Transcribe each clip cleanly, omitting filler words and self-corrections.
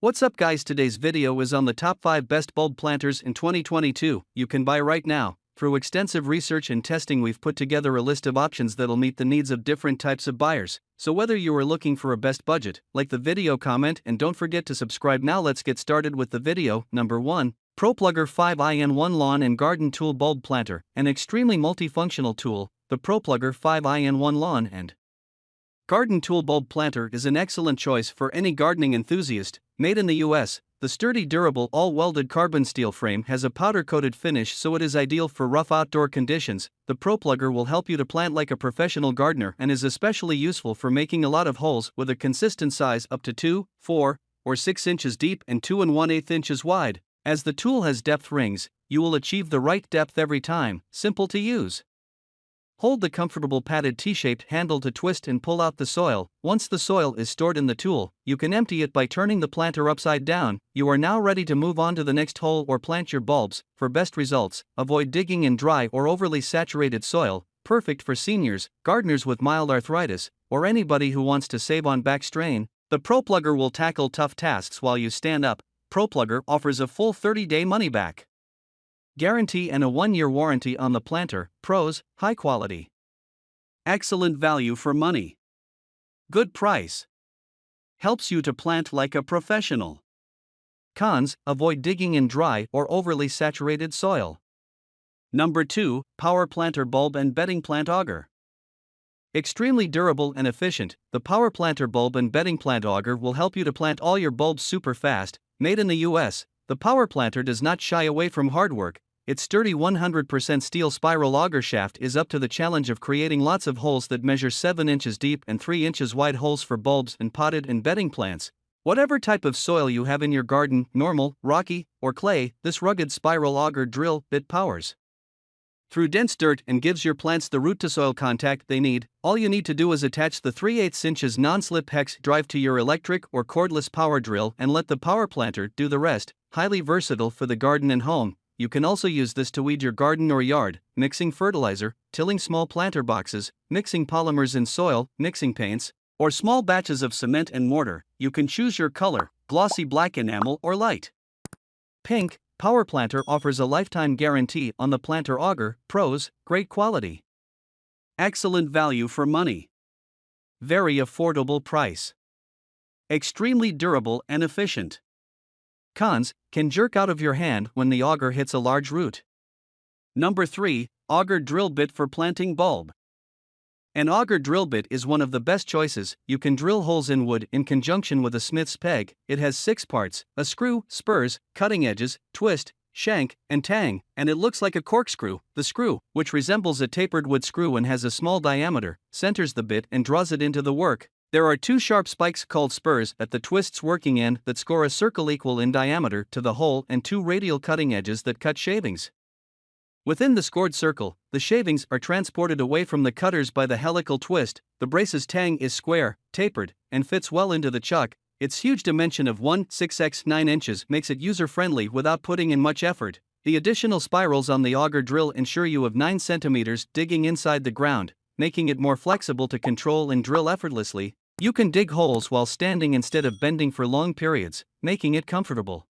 What's up guys, today's video is on the top 5 best bulb planters in 2022 you can buy right now. Through extensive research and testing we've put together a list of options that'll meet the needs of different types of buyers. So whether you are looking for a best budget, like the video, comment, and don't forget to subscribe. Now let's get started with the video. Number 1. ProPlugger 5in1 Lawn and Garden Tool Bulb Planter. An extremely multifunctional tool, the ProPlugger 5in1 Lawn and Garden Tool Bulb Planter is an excellent choice for any gardening enthusiast. Made in the US, the sturdy, durable, all-welded carbon steel frame has a powder-coated finish, so it is ideal for rough outdoor conditions. The ProPlugger will help you to plant like a professional gardener and is especially useful for making a lot of holes with a consistent size up to 2, 4, or 6 inches deep and 2 1/8 inches wide. As the tool has depth rings, you will achieve the right depth every time. Simple to use. Hold the comfortable padded T-shaped handle to twist and pull out the soil. Once the soil is stored in the tool, you can empty it by turning the planter upside down. You are now ready to move on to the next hole or plant your bulbs. For best results, avoid digging in dry or overly saturated soil. Perfect for seniors, gardeners with mild arthritis, or anybody who wants to save on back strain. The ProPlugger will tackle tough tasks while you stand up. ProPlugger offers a full 30-day money-back guarantee and a 1-year warranty on the planter. Pros: high quality, excellent value for money, good price, helps you to plant like a professional. Cons: avoid digging in dry or overly saturated soil. Number 2. Power Planter Bulb and Bedding Plant Auger. Extremely durable and efficient, the Power Planter Bulb and Bedding Plant Auger will help you to plant all your bulbs super fast. Made in the US, the Power Planter does not shy away from hard work. Its sturdy 100% steel spiral auger shaft is up to the challenge of creating lots of holes that measure 7 inches deep and 3 inches wide, holes for bulbs and potted and bedding plants. Whatever type of soil you have in your garden, normal, rocky, or clay, this rugged spiral auger drill bit powers through dense dirt and gives your plants the root-to-soil contact they need. All you need to do is attach the 3/8 inches non-slip hex drive to your electric or cordless power drill and let the power planter do the rest. Highly versatile for the garden and home. You can also use this to weed your garden or yard, mixing fertilizer, tilling small planter boxes, mixing polymers in soil, mixing paints, or small batches of cement and mortar. You can choose your color: glossy black enamel or light pink. Power Planter offers a lifetime guarantee on the planter auger. Pros: great quality, excellent value for money, very affordable price, extremely durable and efficient. Cons: can jerk out of your hand when the auger hits a large root. Number 3. Auger Drill Bit for Planting Bulb. An auger drill bit is one of the best choices. You can drill holes in wood in conjunction with a smith's peg. It has 6 parts: a screw, spurs, cutting edges, twist, shank, and tang, and it looks like a corkscrew. The screw, which resembles a tapered wood screw and has a small diameter, centers the bit and draws it into the work. There are 2 sharp spikes called spurs at the twist's working end that score a circle equal in diameter to the hole, and 2 radial cutting edges that cut shavings. Within the scored circle, the shavings are transported away from the cutters by the helical twist. The brace's tang is square, tapered, and fits well into the chuck. Its huge dimension of 1/6 x 9 inches makes it user-friendly without putting in much effort. The additional spirals on the auger drill ensure you have 9 centimeters digging inside the ground, making it more flexible to control and drill effortlessly. You can dig holes while standing instead of bending for long periods, making it comfortable.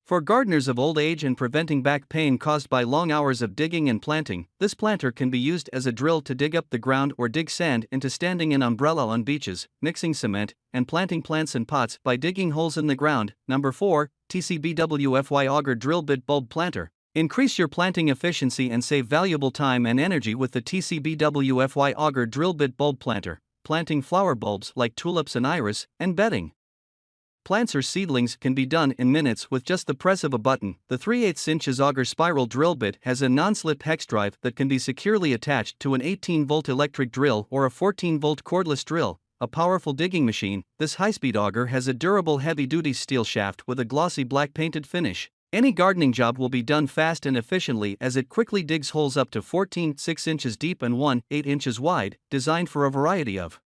For gardeners of old age and preventing back pain caused by long hours of digging and planting, this planter can be used as a drill to dig up the ground or dig sand into standing in umbrella on beaches, mixing cement, and planting plants in pots by digging holes in the ground. Number 4. TCBWFY Auger Drill Bit Bulb Planter. Increase your planting efficiency and save valuable time and energy with the TCBWFY Auger Drill Bit Bulb Planter. Planting flower bulbs like tulips and iris, and bedding plants or seedlings can be done in minutes with just the press of a button. The 3/8 inches auger spiral drill bit has a non-slip hex drive that can be securely attached to an 18-volt electric drill or a 14-volt cordless drill. A powerful digging machine, this high-speed auger has a durable heavy-duty steel shaft with a glossy black painted finish. Any gardening job will be done fast and efficiently as it quickly digs holes up to 14.6 inches deep and 1/8 inches wide, designed for a variety of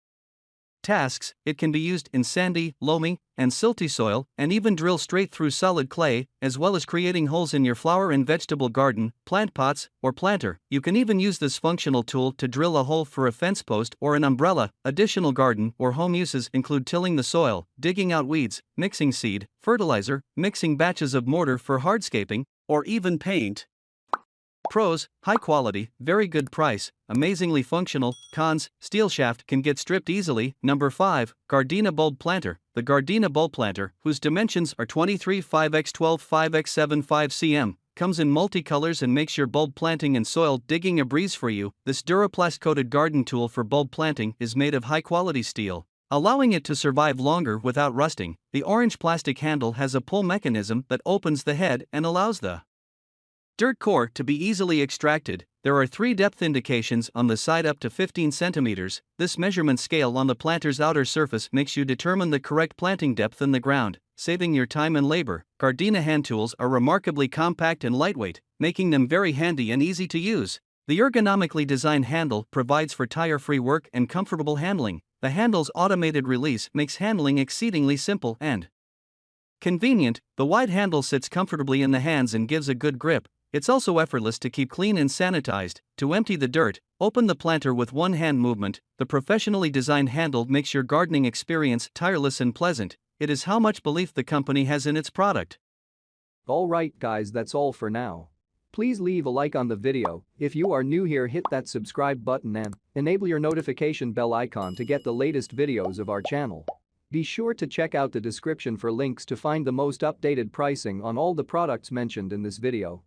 tasks, it can be used in sandy, loamy, and silty soil, and even drill straight through solid clay, as well as creating holes in your flower and vegetable garden, plant pots, or planter. You can even use this functional tool to drill a hole for a fence post or an umbrella. Additional garden or home uses include tilling the soil, digging out weeds, mixing seed, fertilizer, mixing batches of mortar for hardscaping, or even paint. Pros: high quality, very good price, amazingly functional. Cons: steel shaft can get stripped easily. Number 5. Gardena Bulb Planter. The Gardena Bulb Planter, whose dimensions are 23 5x 12 5x 7 5 cm, comes in multicolors and makes your bulb planting and soil digging a breeze for you. This Duraplast coated garden tool for bulb planting is made of high quality steel, allowing it to survive longer without rusting. The orange plastic handle has a pull mechanism that opens the head and allows the dirt core to be easily extracted. There are 3 depth indications on the side up to 15 centimeters. This measurement scale on the planter's outer surface makes you determine the correct planting depth in the ground, saving your time and labor. Gardena hand tools are remarkably compact and lightweight, making them very handy and easy to use. The ergonomically designed handle provides for tire-free work and comfortable handling. The handle's automated release makes handling exceedingly simple and convenient. The wide handle sits comfortably in the hands and gives a good grip. It's also effortless to keep clean and sanitized. To empty the dirt, open the planter with one hand movement. The professionally designed handle makes your gardening experience tireless and pleasant. It is how much belief the company has in its product. Alright guys, that's all for now. Please leave a like on the video. If you are new here, hit that subscribe button and enable your notification bell icon to get the latest videos of our channel. Be sure to check out the description for links to find the most updated pricing on all the products mentioned in this video.